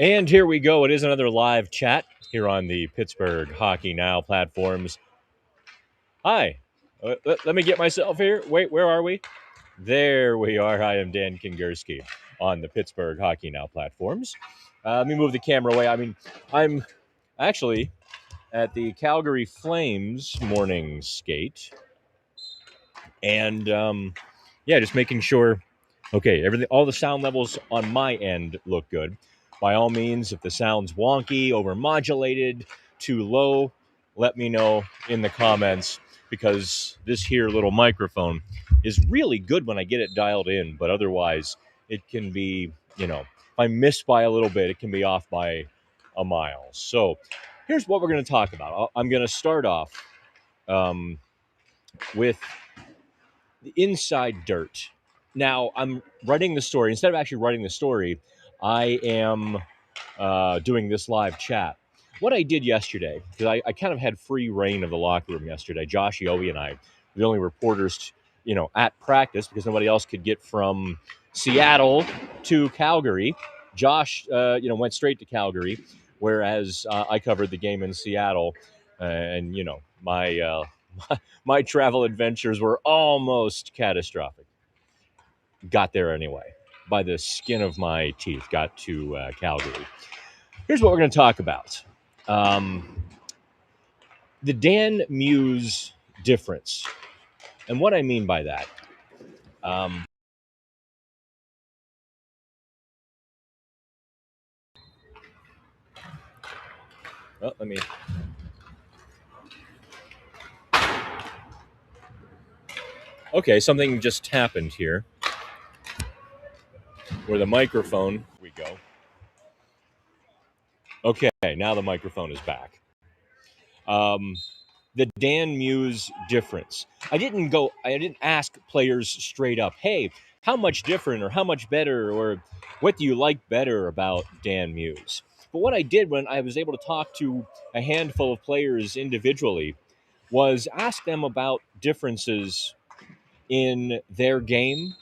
And here we go. It is another live chat here on the Pittsburgh Hockey Now platforms. Hi. Let me get myself here. Wait, where are we? There we are. I am Dan Kingerski on the Pittsburgh Hockey Now platforms. Let me move the camera away. I'm actually at the Calgary Flames morning skate. And just making sure, okay, everything, all the sound levels on my end look good. By all means, if the sound's wonky, overmodulated, too low, let me know in the comments, because this here little microphone is really good when I get it dialed in, but otherwise it can be, if I miss by a little bit, it can be off by a mile. So here's what we're going to talk about. I'm going to start off with the inside dirt. Now, I'm writing the story. Instead of actually writing the story, I am doing this live chat. What I did yesterday, because I kind of had free reign of the locker room yesterday. Josh, Yowie, and I, the only reporters, at practice, because nobody else could get from Seattle to Calgary. Josh, went straight to Calgary, whereas I covered the game in Seattle, and my travel adventures were almost catastrophic. Got there anyway, by the skin of my teeth. Got to Calgary. Here's what we're going to talk about. The Dan Muse difference. And what I mean by that. Let me... Okay, something just happened here. Where the microphone... we go. Okay, now the microphone is back. The Dan Muse difference. I didn't ask players straight up, hey, how much different or how much better or what do you like better about Dan Muse? But what I did when I was able to talk to a handful of players individually was ask them about differences in their game,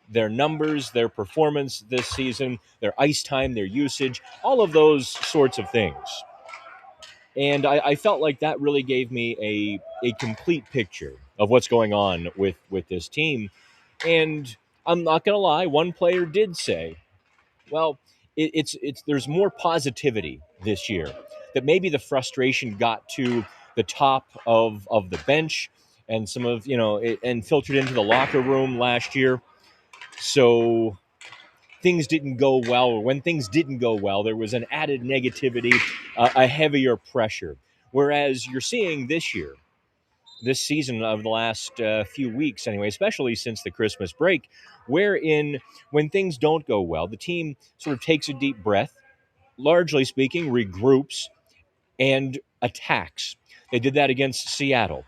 their numbers, their performance this season, their ice time, their usage, all of those sorts of things. And I felt like that really gave me a complete picture of what's going on with this team. And I'm not going to lie, one player did say, well, it's there's more positivity this year, that maybe the frustration got to the top of the bench and some of, and filtered into the locker room last year. So things didn't go well, or when things didn't go well, there was an added negativity, a heavier pressure. Whereas you're seeing this season of the last few weeks anyway, especially since the Christmas break, wherein when things don't go well, the team sort of takes a deep breath, largely speaking, regroups, and attacks. They did that against Seattle.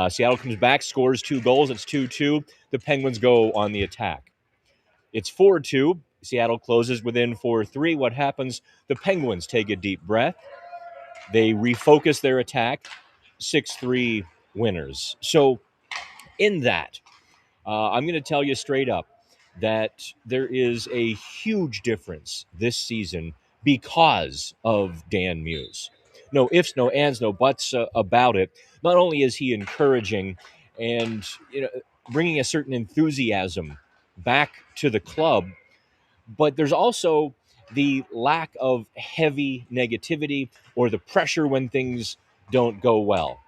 Seattle comes back, scores 2 goals. It's 2-2. The Penguins go on the attack. It's 4-2. Seattle closes within 4-3. What happens? The Penguins take a deep breath. They refocus their attack. 6-3 winners. So in that, I'm going to tell you straight up that there is a huge difference this season because of Dan Muse. No ifs, no ands, no buts about it. Not only is he encouraging and bringing a certain enthusiasm back to the club, but there's also the lack of heavy negativity or the pressure when things don't go well.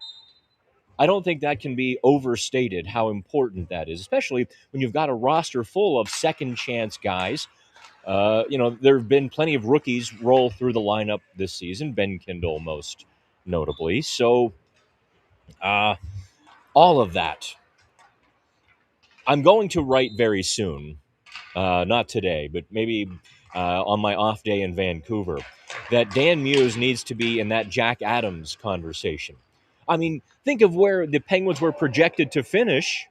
I don't think that can be overstated how important that is, especially when you've got a roster full of second chance guys. There have been plenty of rookies roll through the lineup this season, Ben Kindle most notably. So all of that. I'm going to write very soon, not today, but maybe on my off day in Vancouver, that Dan Muse needs to be in that Jack Adams conversation. I mean, think of where the Penguins were projected to finish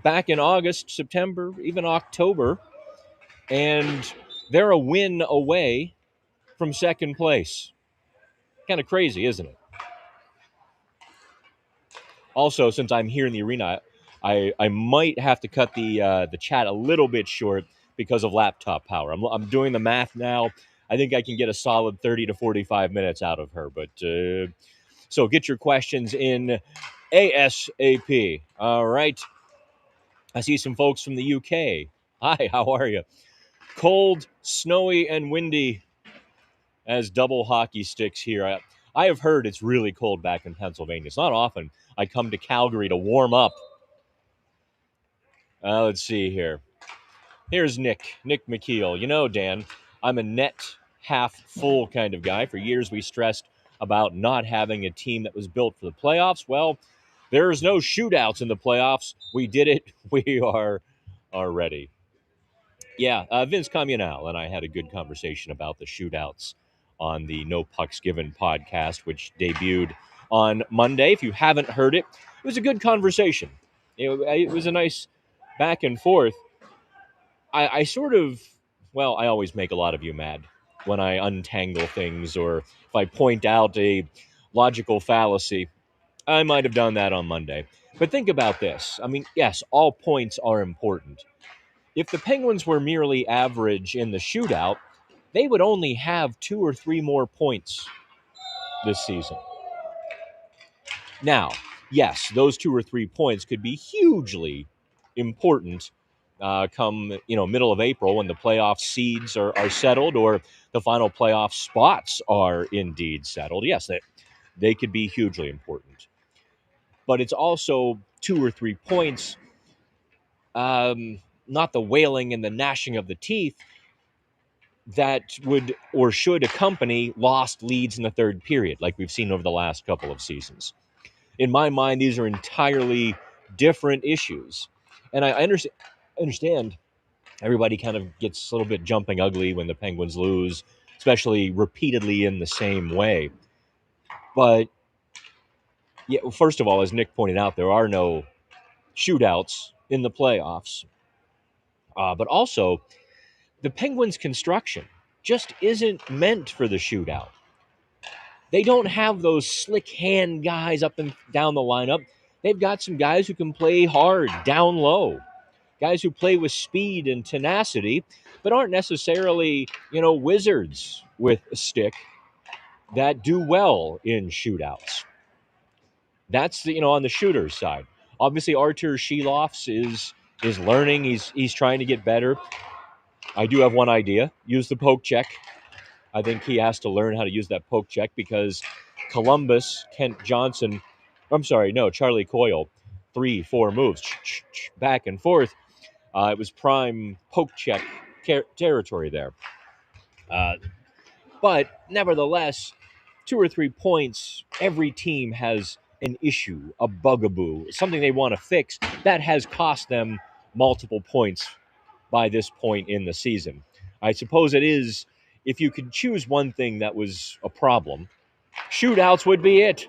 back in August, September, even October, and they're a win away from second place. Kind of crazy, isn't it? Also, since I'm here in the arena, I might have to cut the chat a little bit short because of laptop power. I'm doing the math now. I think I can get a solid 30 to 45 minutes out of her. But so get your questions in ASAP. All right. I see some folks from the UK. Hi, how are you? Cold, snowy, and windy as double hockey sticks here. I have heard it's really cold back in Pennsylvania. It's not often I come to Calgary to warm up. Let's see here. Here's Nick McKeel. You know, Dan, I'm a net half full kind of guy. For years, we stressed about not having a team that was built for the playoffs. Well, there's no shootouts in the playoffs. We did it. We are ready. Yeah, Vince Communal and I had a good conversation about the shootouts on the No Pucks Given podcast, which debuted on Monday. If you haven't heard it, it was a good conversation. It was a nice back and forth. I sort of, well, I always make a lot of you mad when I untangle things or if I point out a logical fallacy. I might have done that on Monday. But think about this. I mean, yes, all points are important. If the Penguins were merely average in the shootout, they would only have 2 or 3 more points this season. Now, yes, those 2 or 3 points could be hugely important come middle of April when the playoff seeds are settled or the final playoff spots are indeed settled. Yes, they could be hugely important. But it's also 2 or 3 points, not the wailing and the gnashing of the teeth that would or should accompany lost leads in the third period, like we've seen over the last couple of seasons. In my mind, these are entirely different issues. And I understand everybody kind of gets a little bit jumping ugly when the Penguins lose, especially repeatedly in the same way. But yeah, first of all, as Nick pointed out, there are no shootouts in the playoffs. But also, the Penguins' construction just isn't meant for the shootout. They don't have those slick hand guys up and down the lineup. They've got some guys who can play hard, down low. Guys who play with speed and tenacity, but aren't necessarily, wizards with a stick that do well in shootouts. That's on the shooter's side. Obviously, Artur Shilovs is learning. He's trying to get better. I do have one idea: use the poke check. I think he has to learn how to use that poke check because Columbus, Charlie Coyle, 3-4 moves back and forth. It was prime poke check territory there. But nevertheless, 2 or 3 points, every team has an issue, a bugaboo, something they want to fix that has cost them multiple points by this point in the season. I suppose it is, if you could choose one thing that was a problem, shootouts would be it.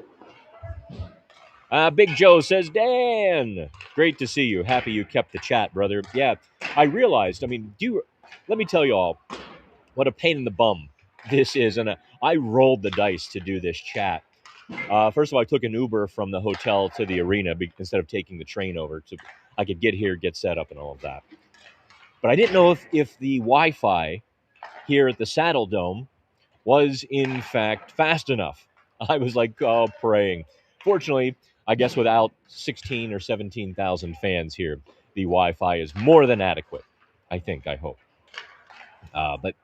Big Joe says, Dan, great to see you. Happy you kept the chat, brother. Yeah, I realized, let me tell you all what a pain in the bum this is. And I rolled the dice to do this chat. First of all, I took an Uber from the hotel to the arena instead of taking the train over. I could get here, get set up, and all of that. But I didn't know if the Wi-Fi here at the Saddle Dome was, in fact, fast enough. I was like, praying. Fortunately, I guess without 16 or 17,000 fans here, the Wi-Fi is more than adequate. I hope. But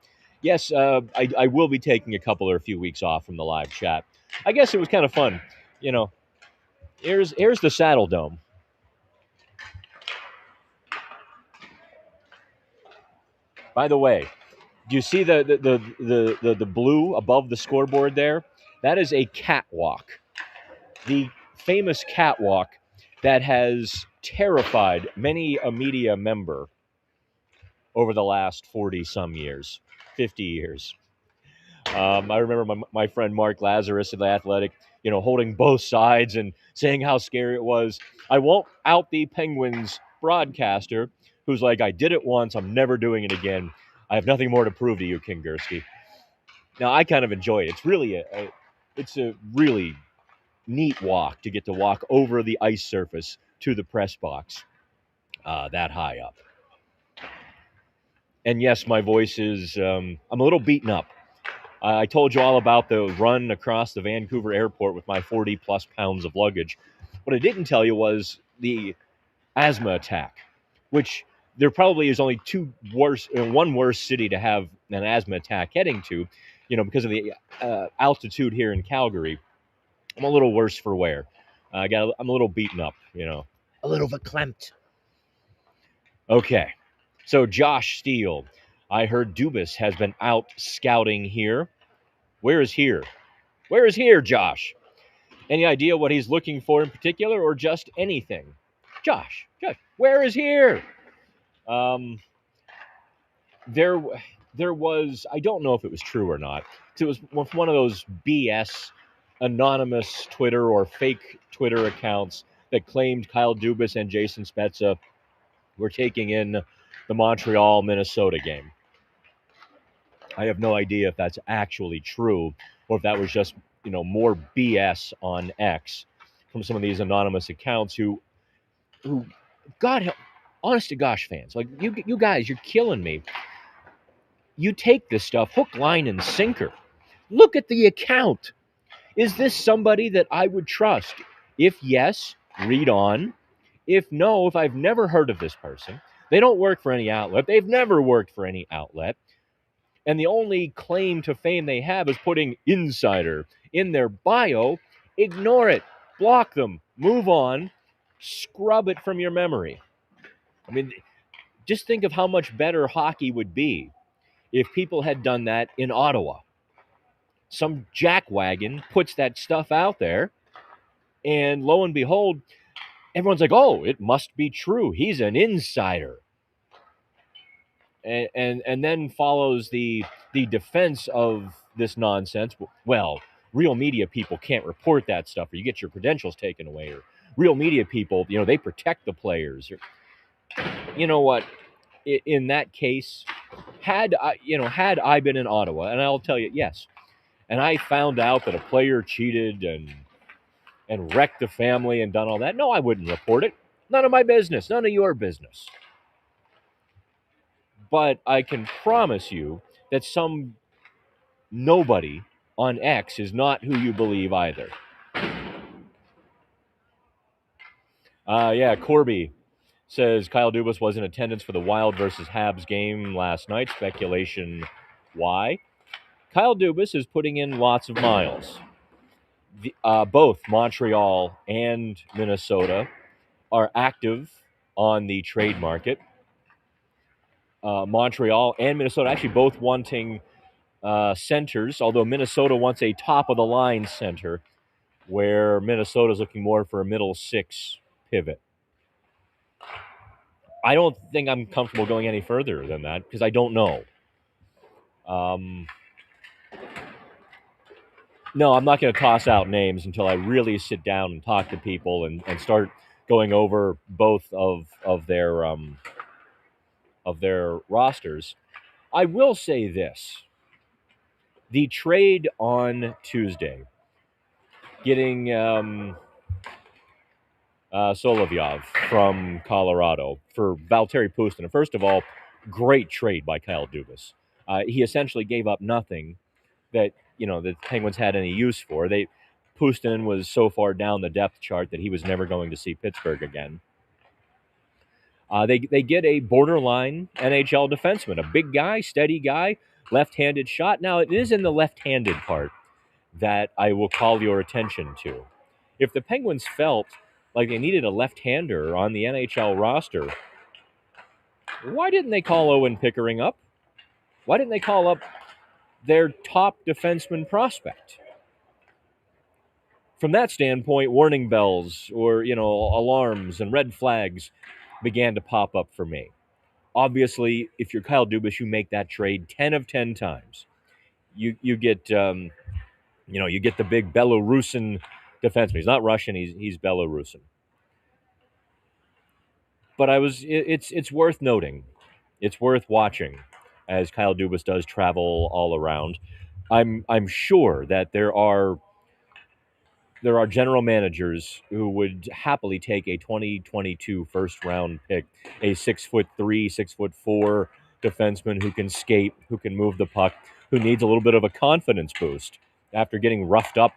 yes, I will be taking a couple or a few weeks off from the live chat. I guess it was kind of fun. Here's the Saddle Dome. By the way, do you see the blue above the scoreboard there? That is a catwalk. The famous catwalk that has terrified many a media member over the last 40-some years, 50 years. I remember my friend Mark Lazarus of The Athletic, holding both sides and saying how scary it was. I won't out the Penguins broadcaster who's like, I did it once, I'm never doing it again. I have nothing more to prove to you, King Gursky. Now, I kind of enjoy it. It's really it's a really neat walk to get to walk over the ice surface to the press box that high up. And yes, my voice is, I'm a little beaten up. I told you all about the run across the Vancouver airport with my 40 plus pounds of luggage. What I didn't tell you was the asthma attack, which there probably is only one worse city to have an asthma attack heading to, because of the altitude here in Calgary. I'm a little worse for wear. I'm a little beaten up, a little verklempt. Okay, so Josh Steele, I heard Dubas has been out scouting here. Where is here? Where is here, Josh? Any idea what he's looking for in particular, or just anything? Josh, where is here? Um, there, there was. I don't know if it was true or not. It was one of those BS anonymous Twitter or fake Twitter accounts that claimed Kyle Dubas and Jason Spezza were taking in the Montreal Minnesota game. I have no idea if that's actually true or if that was just more BS on X from some of these anonymous accounts who God help, honest to gosh, fans, like you guys, you're killing me. You take this stuff hook, line, and sinker. Look at the account. Is this somebody that I would trust? If yes, read on. If no, if I've never heard of this person, they don't work for any outlet. They've never worked for any outlet. And the only claim to fame they have is putting insider in their bio. Ignore it. Block them. Move on. Scrub it from your memory. I mean, just think of how much better hockey would be if people had done that in Ottawa. Some jackwagon puts that stuff out there, and lo and behold, everyone's like, oh, it must be true. He's an insider. And then follows the defense of this nonsense. Well, real media people can't report that stuff, or you get your credentials taken away. Or real media people, they protect the players. Or, you know what? In that case, had I been in Ottawa, and I'll tell you, yes, and I found out that a player cheated and wrecked the family and done all that, no, I wouldn't report it. None of my business. None of your business. But I can promise you that some nobody on X is not who you believe either. Yeah, Corby says Kyle Dubas was in attendance for the Wild versus Habs game last night. Speculation why. Kyle Dubas is putting in lots of miles. Both Montreal and Minnesota are active on the trade market. Montreal and Minnesota actually both wanting centers, although Minnesota wants a top-of-the-line center, where Minnesota's looking more for a middle six pivot. I don't think I'm comfortable going any further than that because I don't know. No, I'm not going to toss out names until I really sit down and talk to people and start going over both of their rosters. I will say this. The trade on Tuesday, getting Solovyov from Colorado for Valtteri Puustinen. First of all, great trade by Kyle Dubas. He essentially gave up nothing that the Penguins had any use for. Puustinen was so far down the depth chart that he was never going to see Pittsburgh again. They get a borderline NHL defenseman, a big guy, steady guy, left-handed shot. Now, it is in the left-handed part that I will call your attention to. If the Penguins felt like they needed a left-hander on the NHL roster, why didn't they call Owen Pickering up? Why didn't they call up their top defenseman prospect? From that standpoint, warning bells or, alarms and red flags began to pop up for me. Obviously, if you're Kyle Dubas, you make that trade 10 of 10 times. You get you get the big Belarusian defenseman. He's not Russian. He's Belarusian. But it's worth noting. It's worth watching as Kyle Dubas does travel all around. I'm sure that there are general managers who would happily take a 2022 first round pick, a 6'3", 6'4", defenseman who can skate, who can move the puck, who needs a little bit of a confidence boost after getting roughed up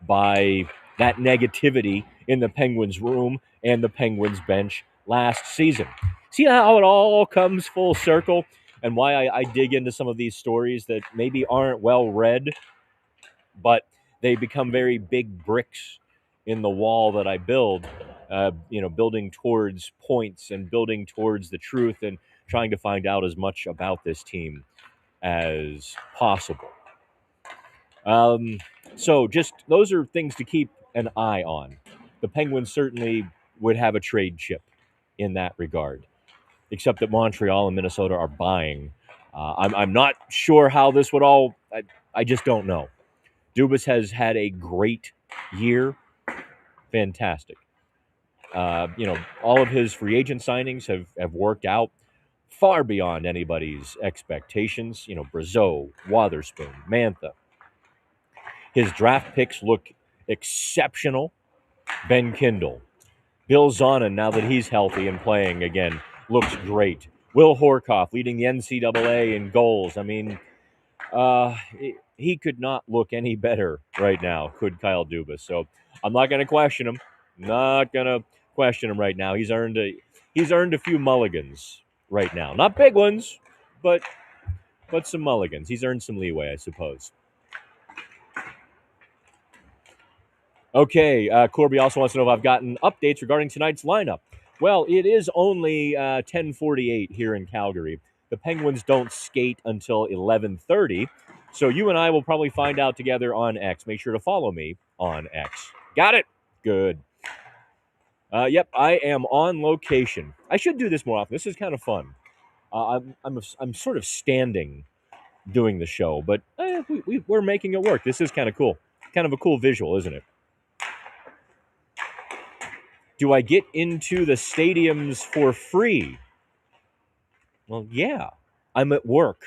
by that negativity in the Penguins room and the Penguins bench last season. See how it all comes full circle, and why I dig into some of these stories that maybe aren't well read, but they become very big bricks in the wall that I build, building towards points and building towards the truth and trying to find out as much about this team as possible. So just those are things to keep an eye on. The Penguins certainly would have a trade chip in that regard, except that Montreal and Minnesota are buying. I'm not sure how this would all. I just don't know. Dubas has had a great year, fantastic. All of his free agent signings have worked out far beyond anybody's expectations. Brazeau, Wotherspoon, Mantha. His draft picks look exceptional. Ben Kindle. Bill Zonin, now that he's healthy and playing again, looks great. Will Horkoff leading the NCAA in goals. I mean, he could not look any better right now, could Kyle Dubas. So I'm not going to question him. Not going to question him right now. He's earned a few mulligans right now. Not big ones, but some mulligans. He's earned some leeway, I suppose. Okay, Corby also wants to know if I've gotten updates regarding tonight's lineup. Well, it is only 10:48 here in Calgary. The Penguins don't skate until 11:30, so you and I will probably find out together on X. Make sure to follow me on X. Got it? Good. Yep, I am on location. I should do this more often. This is kind of fun. I'm sort of standing doing the show, but we're making it work. This is kind of cool. Kind of a cool visual, isn't it? Do I get into the stadiums for free? Well, yeah. I'm at work.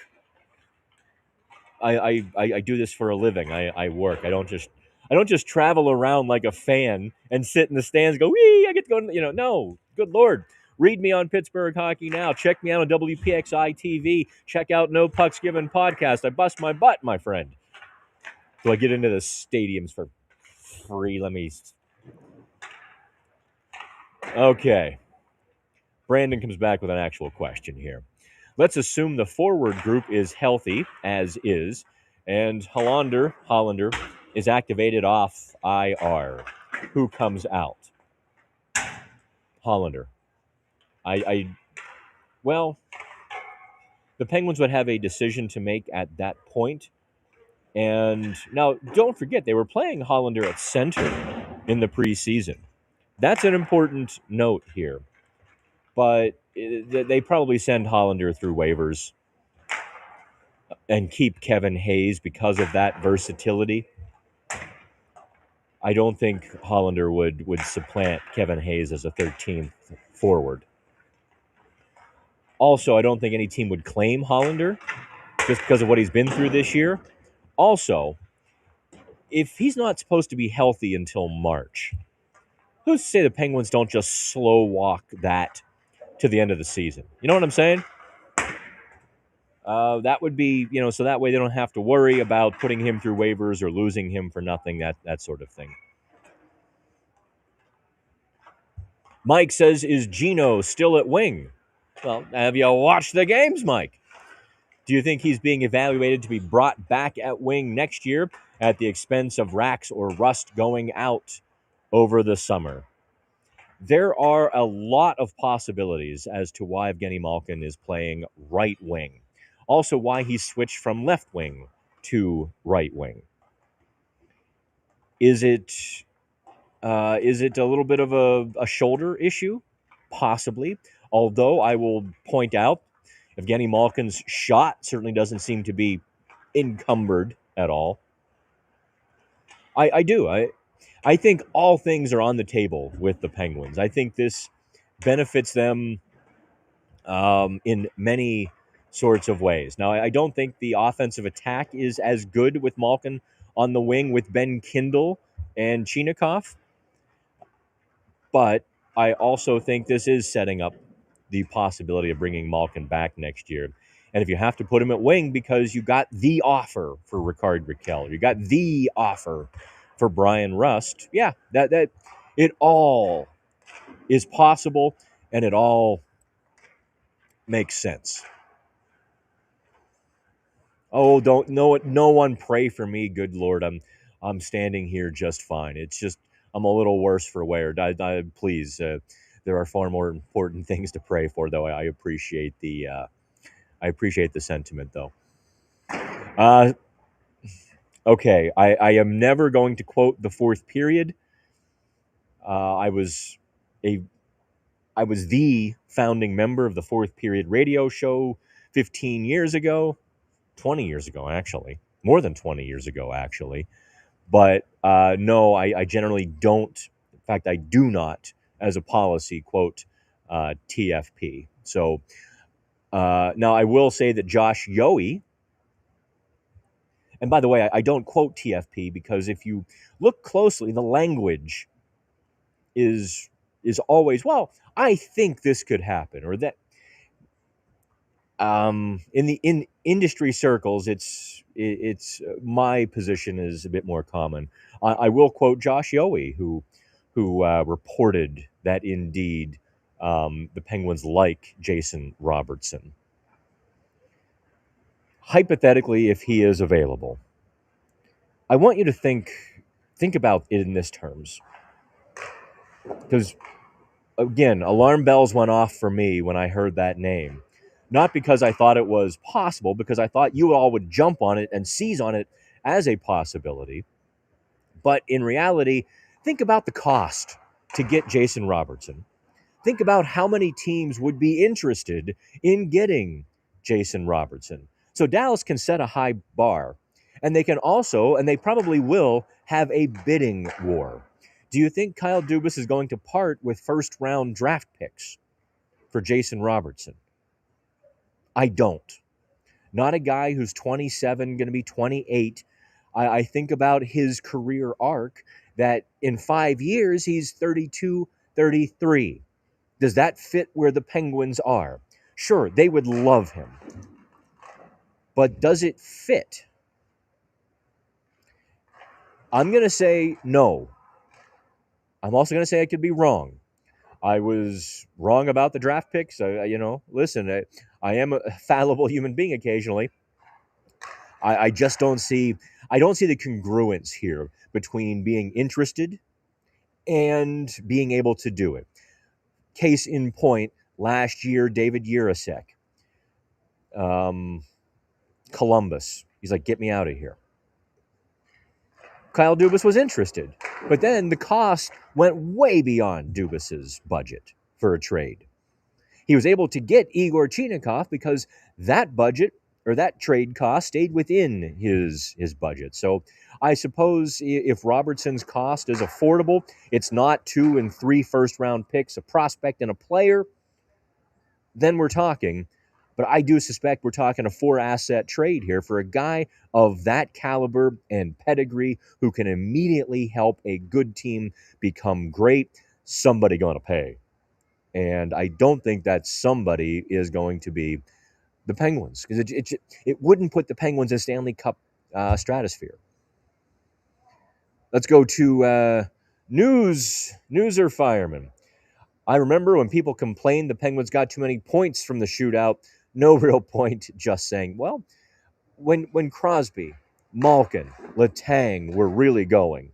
I do this for a living. I work. I don't just travel around like a fan and sit in the stands and go, wee, I get to go, no. Good Lord. Read me on Pittsburgh Hockey Now. Check me out on WPXI TV. Check out No Pucks Given podcast. I bust my butt, my friend. Do I get into the stadiums for free? Okay. Brandon comes back with an actual question here. Let's assume the forward group is healthy, as is, and Hollander is activated off IR. Who comes out? Hollander. Well, the Penguins would have a decision to make at that point. And now, don't forget, they were playing Hollander at center in the preseason. That's an important note here. But they probably send Hollander through waivers and keep Kevin Hayes because of that versatility. I don't think Hollander would supplant Kevin Hayes as a 13th forward. Also, I don't think any team would claim Hollander just because of what he's been through this year. Also, if he's not supposed to be healthy until March, who's to say the Penguins don't just slow walk that to the end of the season? You know what I'm saying? That would be, so that way they don't have to worry about putting him through waivers or losing him for nothing, that sort of thing. Mike says, is Gino still at wing? Well, have you watched the games, Mike? Do you think he's being evaluated to be brought back at wing next year at the expense of Rax or Rust going out over the summer? There are a lot of possibilities as to why Evgeny Malkin is playing right wing. Also, why he switched from left wing to right wing. Is it a little bit of a shoulder issue? Possibly. Although I will point out, Evgeny Malkin's shot certainly doesn't seem to be encumbered at all. I do. I think all things are on the table with the Penguins. I think this benefits them in many sorts of ways. Now, I don't think the offensive attack is as good with Malkin on the wing with Ben Kindle and Chinakhov. But I also think this is setting up the possibility of bringing Malkin back next year. And if you have to put him at wing because you got the offer for Ricard Raquel, you got the offer for Brian Rust, yeah, that it all is possible and it all makes sense. Oh, don't no one pray for me, good Lord. I'm standing here just fine. It's just I'm a little worse for wear. Please, there are far more important things to pray for, though. I appreciate the sentiment, though. Okay, I am never going to quote the fourth period. I was the founding member of the fourth period radio show 15 years ago, 20 years ago, actually, more than 20 years ago, actually. But no, I generally don't. In fact, I do not, as a policy, quote TFP. So now I will say that Josh Yohe, and by the way, I don't quote TFP because if you look closely, the language is always, well, I think this could happen, or that. In industry circles, it's my position is a bit more common. I will quote Josh Yohe, who reported that indeed the Penguins like Jason Robertson. Hypothetically, if he is available, I want you to think about it in this terms, because again, alarm bells went off for me when I heard that name. Not because I thought it was possible, because I thought you all would jump on it and seize on it as a possibility. But in reality, think about the cost to get Jason Robertson. Think about how many teams would be interested in getting Jason Robertson. So Dallas can set a high bar, and they can also, and they probably will, have a bidding war. Do you think Kyle Dubas is going to part with first-round draft picks for Jason Robertson? I don't. Not a guy who's 27, going to be 28. I think about his career arc, that in 5 years, he's 32, 33. Does that fit where the Penguins are? Sure, they would love him. But does it fit? I'm going to say no. I'm also going to say I could be wrong. I was wrong about the draft picks. Listen, I am a fallible human being occasionally. I just don't see the congruence here between being interested and being able to do it. Case in point, last year, David Jiricek, Columbus. He's like, get me out of here. Kyle Dubas was interested, but then the cost went way beyond Dubas's budget for a trade. He was able to get Igor Chinakhov because that budget or that trade cost stayed within his budget. So I suppose if Robertson's cost is affordable, it's not 2 and 3 first-round picks, a prospect and a player, then we're talking. But I do suspect we're talking a 4-asset trade here for a guy of that caliber and pedigree who can immediately help a good team become great. Somebody going to pay. And I don't think that somebody is going to be the Penguins, because it wouldn't put the Penguins in Stanley Cup stratosphere. Let's go to news or fireman. I remember when people complained the Penguins got too many points from the shootout. No real point, just saying, well, when Crosby, Malkin, Letang were really going,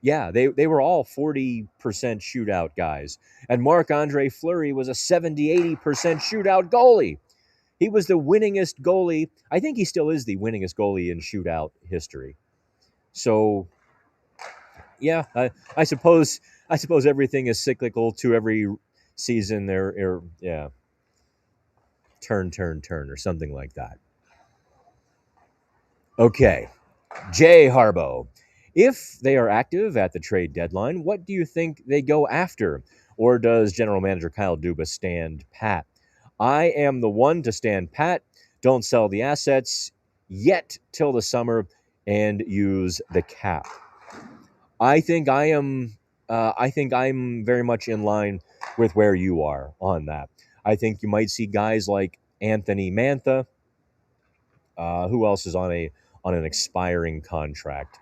yeah, they were all 40% shootout guys. And Marc-Andre Fleury was a 70-80% shootout goalie. He was the winningest goalie. I think he still is the winningest goalie in shootout history. So, yeah, I suppose everything is cyclical to every season. Yeah, turn, or something like that. Okay, Jay Harbaugh. If they are active at the trade deadline, what do you think they go after? Or does General Manager Kyle Dubas stand pat? I am the one to stand pat. Don't sell the assets yet till the summer and use the cap. I think I'm very much in line with where you are on that. I think you might see guys like Anthony Mantha. Who else is on an expiring contract?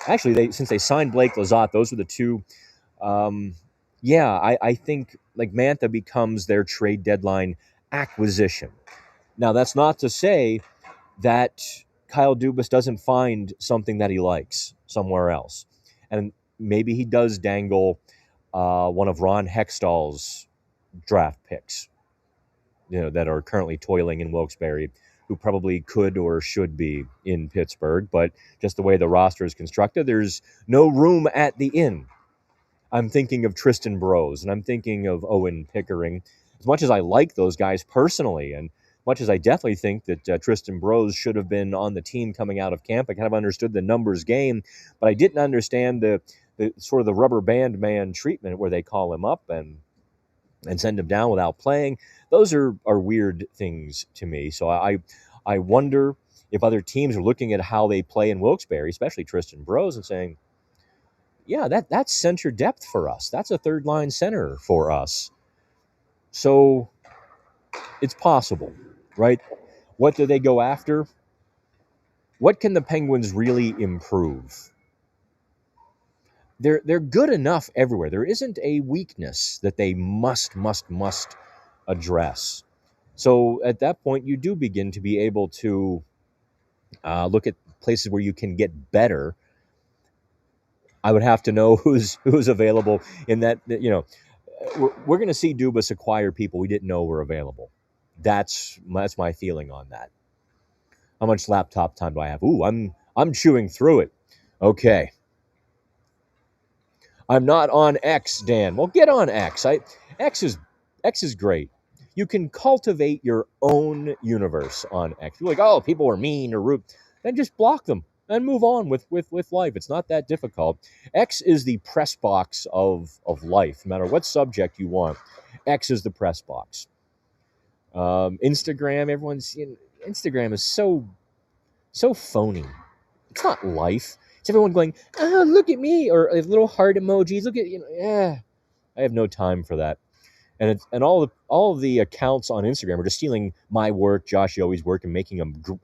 Actually, since they signed Blake Lizotte, those were the two. Um, yeah, I think like Mantha becomes their trade deadline acquisition. Now, that's not to say that Kyle Dubas doesn't find something that he likes somewhere else. And maybe he does dangle one of Ron Hextall's draft picks, that are currently toiling in Wilkes-Barre, who probably could or should be in Pittsburgh. But just the way the roster is constructed, there's no room at the inn. I'm thinking of Tristan Brose, and I'm thinking of Owen Pickering. As much as I like those guys personally, and much as I definitely think that Tristan Brose should have been on the team coming out of camp, I kind of understood the numbers game, but I didn't understand the sort of the rubber band man treatment where they call him up and send him down without playing. Those are weird things to me. So I wonder if other teams are looking at how they play in Wilkes-Barre, especially Tristan Brose, and saying, yeah, that's center depth for us. That's a third line center for us. So it's possible, right? What do they go after? What can the Penguins really improve? They're good enough everywhere. There isn't a weakness that they must address. So at that point, you do begin to be able to look at places where you can get better. I would have to know who's available in that. We're going to see Dubas acquire people we didn't know were available. That's my feeling on that. How much laptop time do I have? Ooh, I'm chewing through it. Okay. I'm not on X, Dan. Well, get on X. X is great. You can cultivate your own universe on X. You're like, oh, people are mean or rude. Then just block them and move on with life. It's not that difficult. X is the press box of life. No matter what subject you want, X is the press box. Instagram, Instagram is so phony. It's not life. It's everyone going, oh, look at me, or little heart emojis. Look at yeah. I have no time for that. And all of the accounts on Instagram are just stealing my work, Josh Yoey's work, and making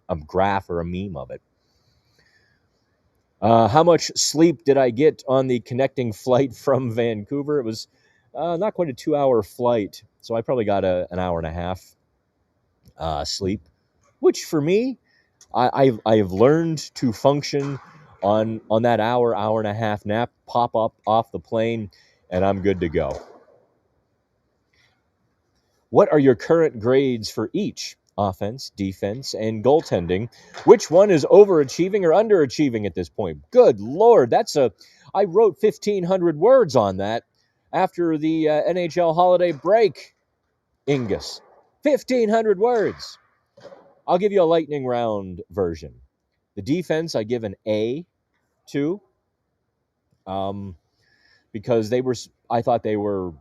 a graph or a meme of it. How much sleep did I get on the connecting flight from Vancouver? It was not quite a 2-hour flight, so I probably got an hour and a half sleep, which for me, I've learned to function on that hour and a half nap, pop up off the plane, and I'm good to go. What are your current grades for each? Offense, defense, and goaltending. Which one is overachieving or underachieving at this point? Good Lord, I wrote 1,500 words on that after the NHL holiday break, Ingus. 1,500 words. I'll give you a lightning round version. The defense, I give an A to, because I thought they were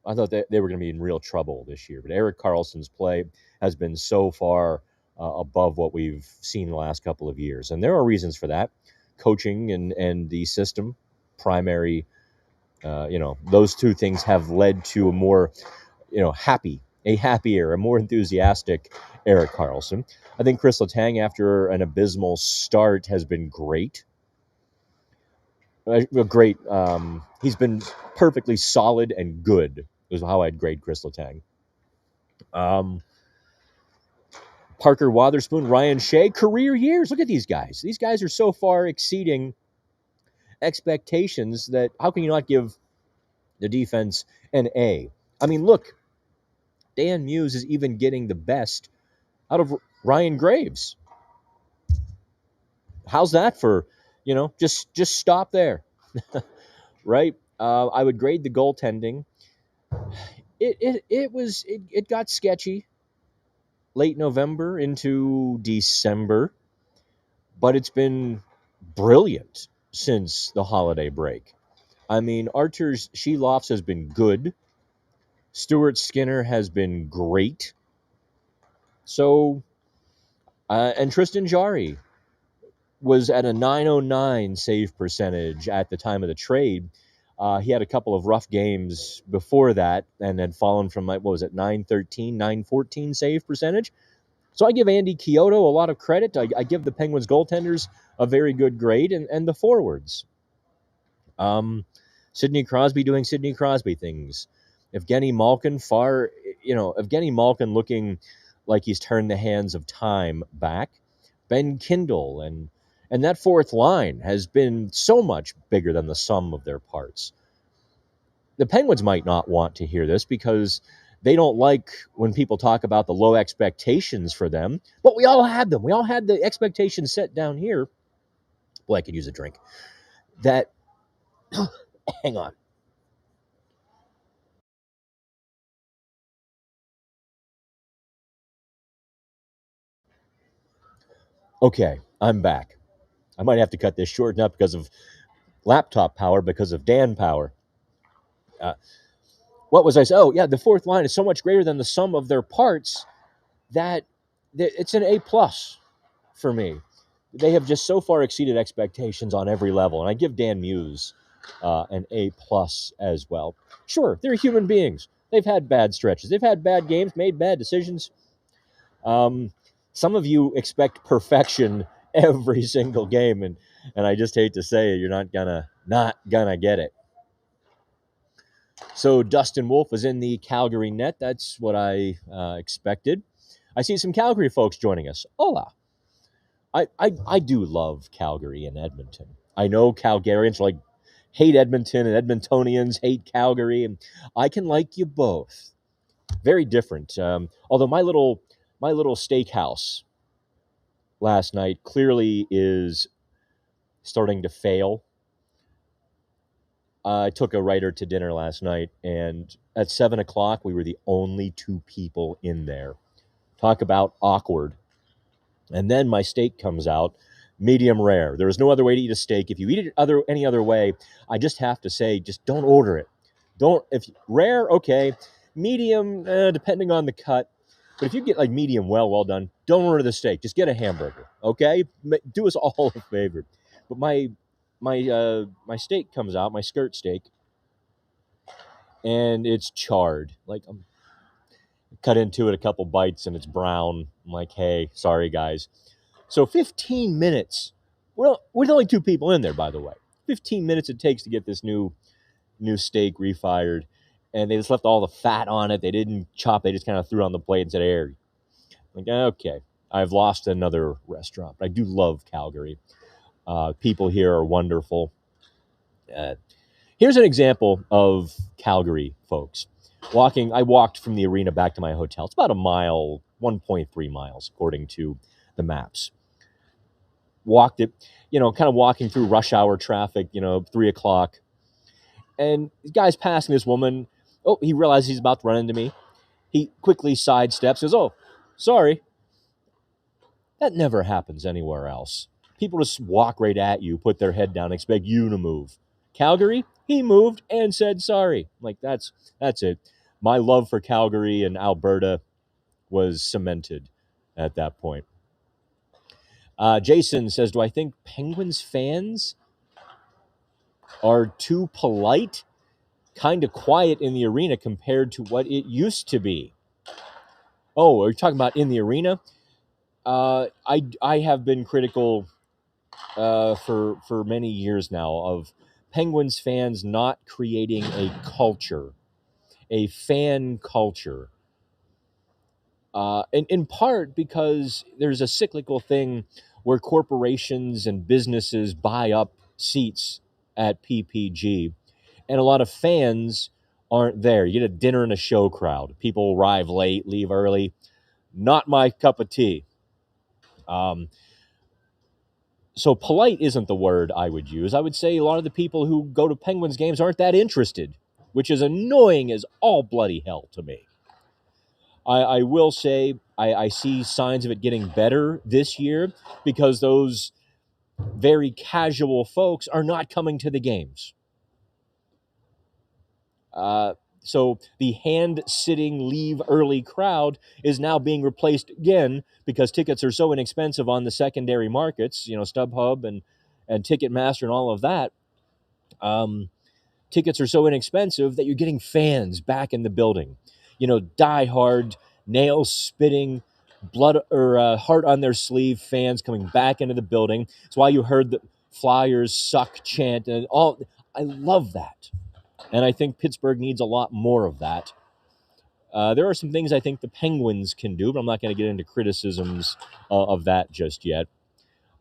going to be in real trouble this year. But Erik Karlsson's play has been so far above what we've seen the last couple of years. And there are reasons for that. Coaching and the system, primary, those two things have led to a more, happier, a more enthusiastic Erik Karlsson. I think Chris Letang, after an abysmal start, has been great. Great. He's been perfectly solid and good, is how I'd grade Chris Letang. Parker Wotherspoon, Ryan Shea, career years. Look at these guys. These guys are so far exceeding expectations that how can you not give the defense an A? I mean, look, Dan Muse is even getting the best out of Ryan Graves. How's that for, just stop there, right? I would grade the goaltending. It got sketchy late November into December, but it's been brilliant since the holiday break. I mean, Artur Sheloffs has been good. Stuart Skinner has been great. So, and Tristan Jarry was at a .909 save percentage at the time of the trade. He had a couple of rough games before that and had fallen from, like, what was it, 913, 914 save percentage. So I give Andy Chiodo a lot of credit. I give the Penguins goaltenders a very good grade, and the forwards. Sidney Crosby doing Sidney Crosby things. Evgeny Malkin Evgeny Malkin looking like he's turned the hands of time back. Ben Kindle and that fourth line has been so much bigger than the sum of their parts. The Penguins might not want to hear this because they don't like when people talk about the low expectations for them, but we all had them. We all had the expectations set down here. Boy, I could use a drink. That, hang on. Okay, I'm back. I might have to cut this short, not because of laptop power, because of Dan power. Uh, what was I saying? Oh, yeah, the fourth line is so much greater than the sum of their parts that it's an A plus for me. They have just so far exceeded expectations on every level, and I give Dan Muse an A plus as well. Sure, they're human beings. They've had bad stretches. They've had bad games, made bad decisions. Some of you expect perfection every single game, and I just hate to say it, you're not gonna get it. So Dustin Wolf is in the Calgary net. That's what I expected. I see some Calgary folks joining us. Hola. I do love Calgary and Edmonton. I know Calgarians like hate Edmonton and Edmontonians hate Calgary, and I can like you both. Very different. Although my little steakhouse last night clearly is starting to fail. I took a writer to dinner last night, and at 7:00, we were the only two people in there. Talk about awkward. And then my steak comes out, medium rare. There is no other way to eat a steak. If you eat it any other way, I just have to say, just don't order it. If rare, okay. Medium, depending on the cut. But if you get like medium well done, don't order the steak. Just get a hamburger, okay? Do us all a favor. But my steak comes out, my skirt steak, and it's charred. Like, I'm cut into it a couple bites and it's brown. I'm like, hey, sorry guys. So 15 minutes. Well, with only two people in there, by the way. 15 minutes it takes to get this new steak refired, and they just left all the fat on it. They didn't chop. They just kind of threw it on the plate and said, "Air." Like, okay, I've lost another restaurant. But I do love Calgary. People here are wonderful. Here's an example of Calgary, folks. I walked from the arena back to my hotel. It's about a mile, 1.3 miles, according to the maps. Walked it, kind of walking through rush hour traffic, 3:00. And the guy's passing this woman. Oh, he realizes he's about to run into me. He quickly sidesteps, goes, oh, sorry. That never happens anywhere else. People just walk right at you, put their head down, expect you to move. Calgary, he moved and said sorry. Like, that's it. My love for Calgary and Alberta was cemented at that point. Jason says, do I think Penguins fans are too polite? Kind of quiet in the arena compared to what it used to be. Oh, are you talking about in the arena? I have been critical for many years now of Penguins fans not creating a culture, a fan culture. In part because there's a cyclical thing where corporations and businesses buy up seats at PPG, and a lot of fans aren't there. You get a dinner and a show crowd. People arrive late, leave early. Not my cup of tea. So polite isn't the word I would use. I would say a lot of the people who go to Penguins games aren't that interested, which is annoying as all bloody hell to me. I will say I see signs of it getting better this year because those very casual folks are not coming to the games. So the hand-sitting, leave-early crowd is now being replaced again because tickets are so inexpensive on the secondary markets, StubHub and Ticketmaster and all of that. tickets are so inexpensive that you're getting fans back in the building. Die hard, nails spitting, blood or heart on their sleeve fans coming back into the building. That's why you heard the Flyers suck chant and all. I love that. And I think Pittsburgh needs a lot more of that. There are some things I think the Penguins can do, but I'm not going to get into criticisms of that just yet.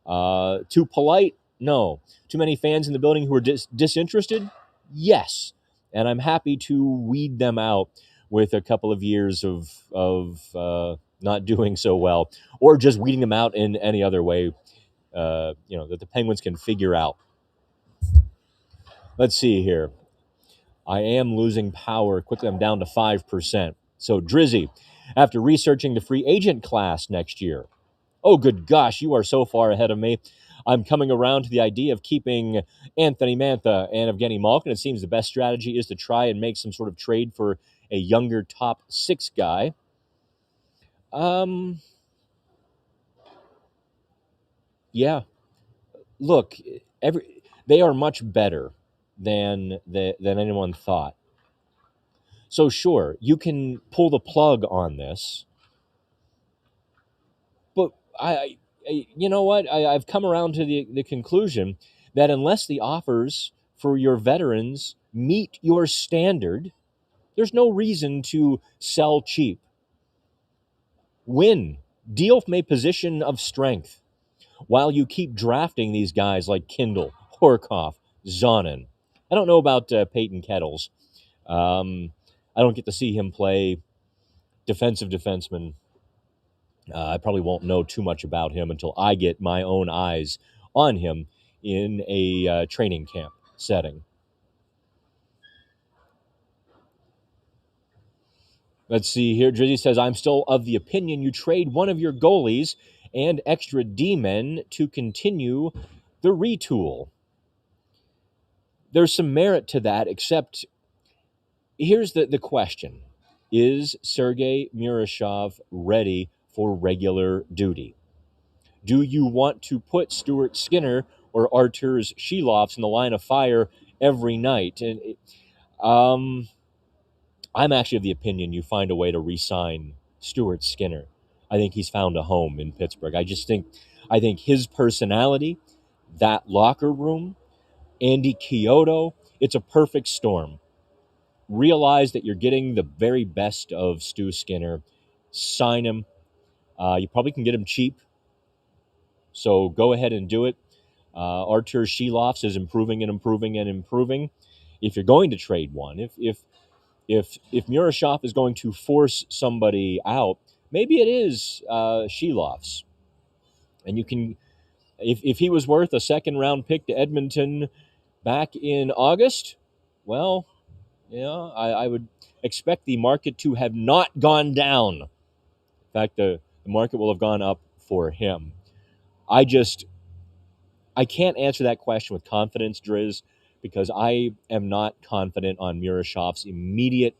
Too polite? No. Too many fans in the building who are disinterested? Yes. And I'm happy to weed them out with a couple of years of not doing so well, or just weeding them out in any other way, that the Penguins can figure out. Let's see here. I am losing power quickly. I'm down to 5%. So, Drizzy, after researching the free agent class next year, oh, good gosh, you are so far ahead of me. I'm coming around to the idea of keeping Anthony Mantha and Evgeny Malkin. It seems the best strategy is to try and make some sort of trade for a younger top 6 guy. Yeah. Look, they are much better than anyone thought. So sure, you can pull the plug on this, but you know what? I've come around to the conclusion that unless the offers for your veterans meet your standard, there's no reason to sell cheap. Win. Deal from a position of strength while you keep drafting these guys like Kindle, Horkoff, Zonin. I don't know about Peyton Kettles. I don't get to see him play defensive defenseman. I probably won't know too much about him until I get my own eyes on him in a training camp setting. Let's see here. Drizzy says, I'm still of the opinion you trade one of your goalies and extra D-men to continue the retool. There's some merit to that, except here's the question. Is Sergei Murashov ready for regular duty? Do you want to put Stuart Skinner or Arturs Shilovs in the line of fire every night? And I'm actually of the opinion you find a way to re-sign Stuart Skinner. I think he's found a home in Pittsburgh. I think his personality, that locker room, Andy Chiodo, it's a perfect storm. Realize that you're getting the very best of Stu Skinner. Sign him. You probably can get him cheap. So go ahead and do it. Artur Shilovs is improving and improving and improving. If you're going to trade one, if Murashov is going to force somebody out, maybe it is Shilovs. And you can, if he was worth a second-round pick to Edmonton back in August, well, I would expect the market to have not gone down. In fact, the market will have gone up for him. I can't answer that question with confidence, Driz, because I am not confident on Murashov's immediate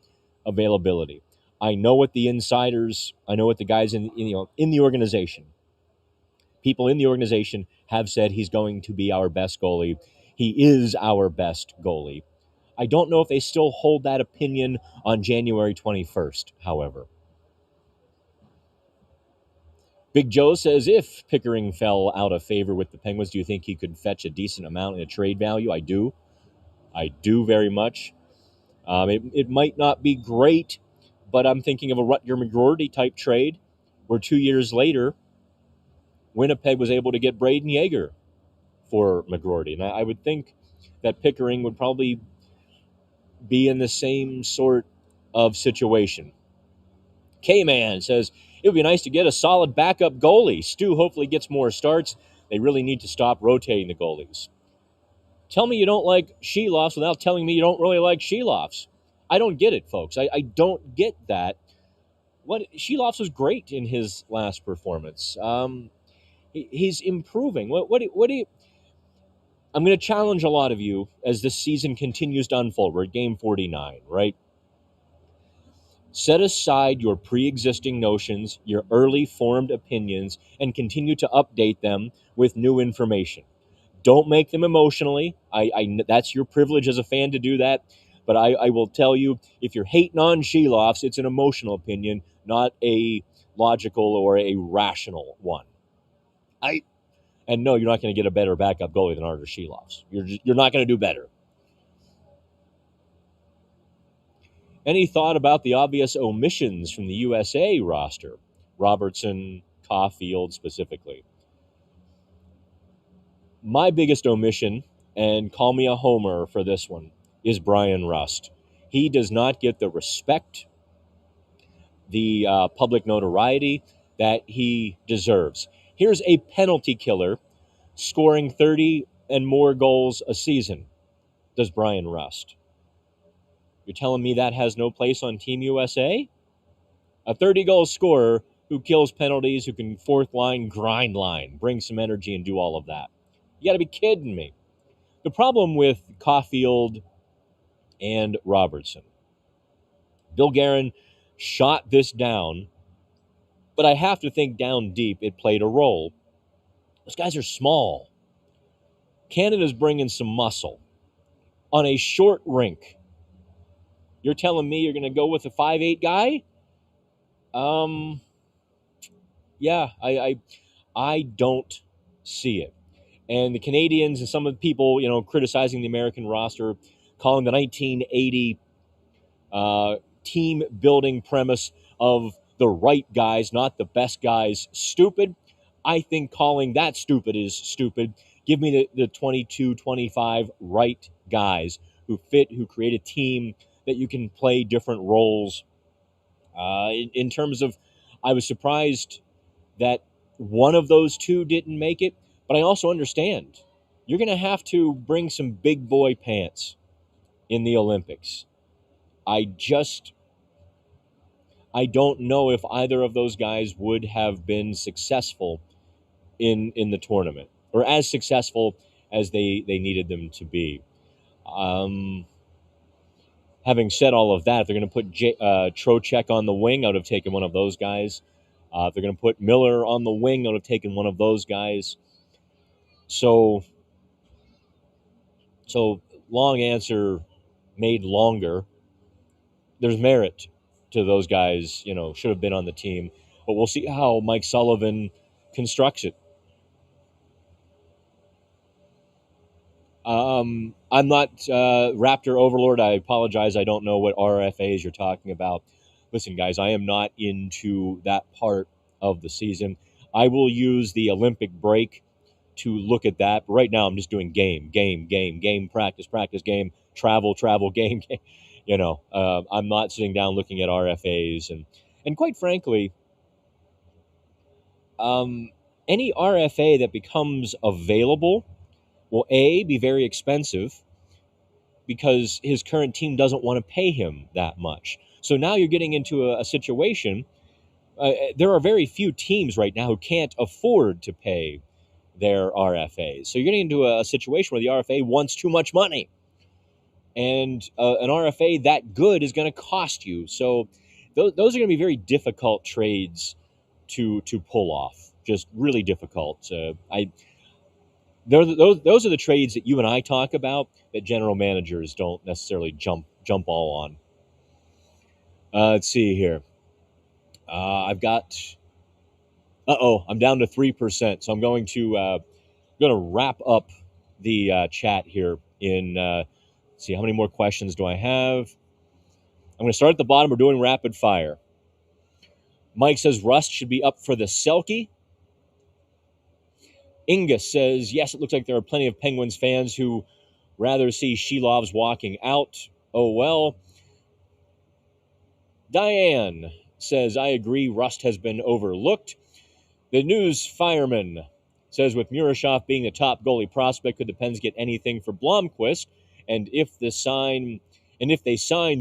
availability. I know what the insiders, I know what the guys in the organization, people in the organization have said he's going to be our best goalie. He is our best goalie. I don't know if they still hold that opinion on January 21st, however. Big Joe says, if Pickering fell out of favor with the Penguins, do you think he could fetch a decent amount in a trade value? I do. I do very much. It might not be great, but I'm thinking of a Rutger McGroarty type trade where 2 years later, Winnipeg was able to get Braden Yeager for McGroarty. And I would think that Pickering would probably be in the same sort of situation. K-Man says, it would be nice to get a solid backup goalie. Stu hopefully gets more starts. They really need to stop rotating the goalies. Tell me you don't like Shilovs without telling me you don't really like Shilovs. I don't get it, folks. I don't get that. Shilovs was great in his last performance. He's improving. What do you... I'm going to challenge a lot of you as this season continues to unfold. We're at game 49, right? Set aside your pre-existing notions, your early formed opinions, and continue to update them with new information. Don't make them emotionally. That's your privilege as a fan to do that. But I will tell you, if you're hating on Sheloffs, it's an emotional opinion, not a logical or a rational one. And no, you're not going to get a better backup goalie than Artur Sheloffs. You're not going to do better. Any thought about the obvious omissions from the USA roster? Robertson, Caulfield specifically. My biggest omission, and call me a homer for this one, is Brian Rust. He does not get the respect, the public notoriety that he deserves. Here's a penalty killer scoring 30 and more goals a season. Does Brian Rust? You're telling me that has no place on Team USA? A 30-goal scorer who kills penalties, who can fourth line, grind line, bring some energy and do all of that. You got to be kidding me. The problem with Caulfield and Robertson, Bill Guerin shot this down, but I have to think down deep it played a role. Those guys are small. Canada's bringing some muscle. On a short rink, you're telling me you're going to go with a 5'8" guy? Yeah, I don't see it. And the Canadians and some of the people, criticizing the American roster, calling the 1980 team building premise of the right guys, not the best guys, stupid. I think calling that stupid is stupid. Give me the 22, 25 right guys who fit, who create a team that you can play different roles. In terms of, I was surprised that one of those two didn't make it, but I also understand you're going to have to bring some big boy pants in the Olympics. I don't know if either of those guys would have been successful in the tournament, or as successful as they needed them to be. Having said all of that, if they're going to put Trocheck on the wing, I would have taken one of those guys. If they're going to put Miller on the wing, I would have taken one of those guys. So long answer made longer. There's merit to those guys, should have been on the team. But we'll see how Mike Sullivan constructs it. I'm not Raptor Overlord. I apologize. I don't know what RFAs you're talking about. Listen, guys, I am not into that part of the season. I will use the Olympic break to look at that. But right now, I'm just doing game, practice, game, travel, game. I'm not sitting down looking at RFAs. And quite frankly, any RFA that becomes available will, A, be very expensive because his current team doesn't want to pay him that much. So now you're getting into a situation. There are very few teams right now who can't afford to pay their RFAs. So you're getting into a situation where the RFA wants too much money. And an RFA that good is going to cost you. So those are going to be very difficult trades to pull off. Just really difficult. Those are the trades that you and I talk about that general managers don't necessarily jump all on. Let's see here. I've got. I'm down to 3%. So I'm going to wrap up the chat here. See how many more questions do I have. I'm going to start at the bottom. We're doing rapid fire. Mike says Rust should be up for the Selke. Inga says, yes, it looks like there are plenty of Penguins fans who rather see Shelovs walking out. Oh, well. Diane says, I agree, Rust has been overlooked. The News Fireman says, with Murashov being the top goalie prospect, could the Pens get anything for Blomqvist? And if they sign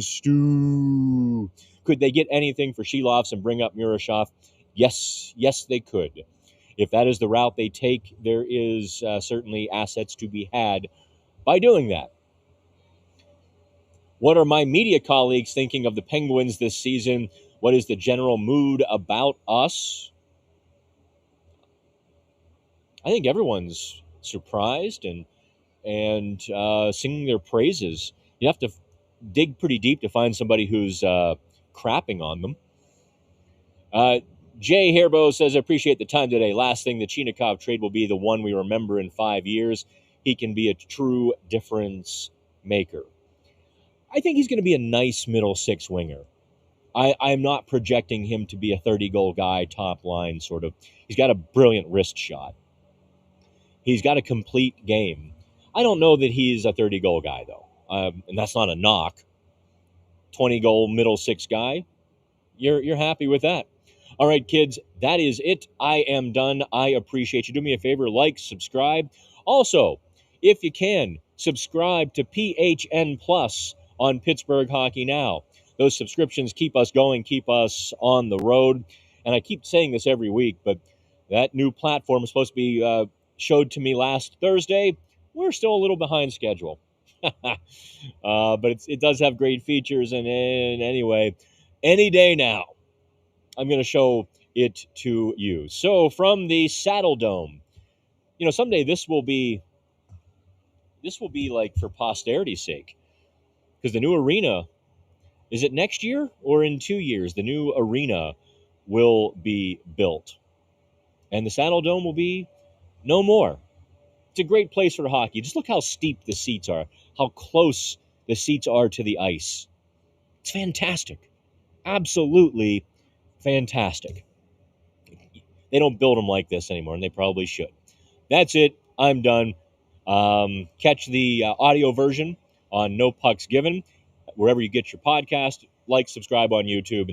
Stu, could they get anything for Shelovs and bring up Murashov? Yes, they could. If that is the route they take, there is certainly assets to be had by doing that. What are my media colleagues thinking of the Penguins this season? What is the general mood about us? I think everyone's surprised and singing their praises. You have to dig pretty deep to find somebody who's crapping on them. Jay Hairbo says, I appreciate the time today. Last thing, the Chinikov trade will be the one we remember in 5 years. He can be a true difference maker. I think he's going to be a nice middle six winger. I'm not projecting him to be a 30-goal guy, top line sort of. He's got a brilliant wrist shot. He's got a complete game. I don't know that he's a 30-goal guy, though. And that's not a knock. 20-goal middle six guy, you're happy with that. All right, kids, that is it. I am done. I appreciate you. Do me a favor, like, subscribe. Also, if you can, subscribe to PHN Plus on Pittsburgh Hockey Now. Those subscriptions keep us going, keep us on the road. And I keep saying this every week, but that new platform is supposed to be showed to me last Thursday. We're still a little behind schedule. But it does have great features. And anyway, any day now, I'm going to show it to you. So from the Saddle Dome, someday this will be like for posterity's sake, because the new arena, is it next year or in 2 years? The new arena will be built, and the Saddle Dome will be no more. It's a great place for hockey. Just look how steep the seats are, how close the seats are to the ice. It's fantastic. Absolutely fantastic. They don't build them like this anymore, and they probably should. That's it. I'm done. Catch the audio version on No Pucks Given, wherever you get your podcast. Like, subscribe on YouTube, and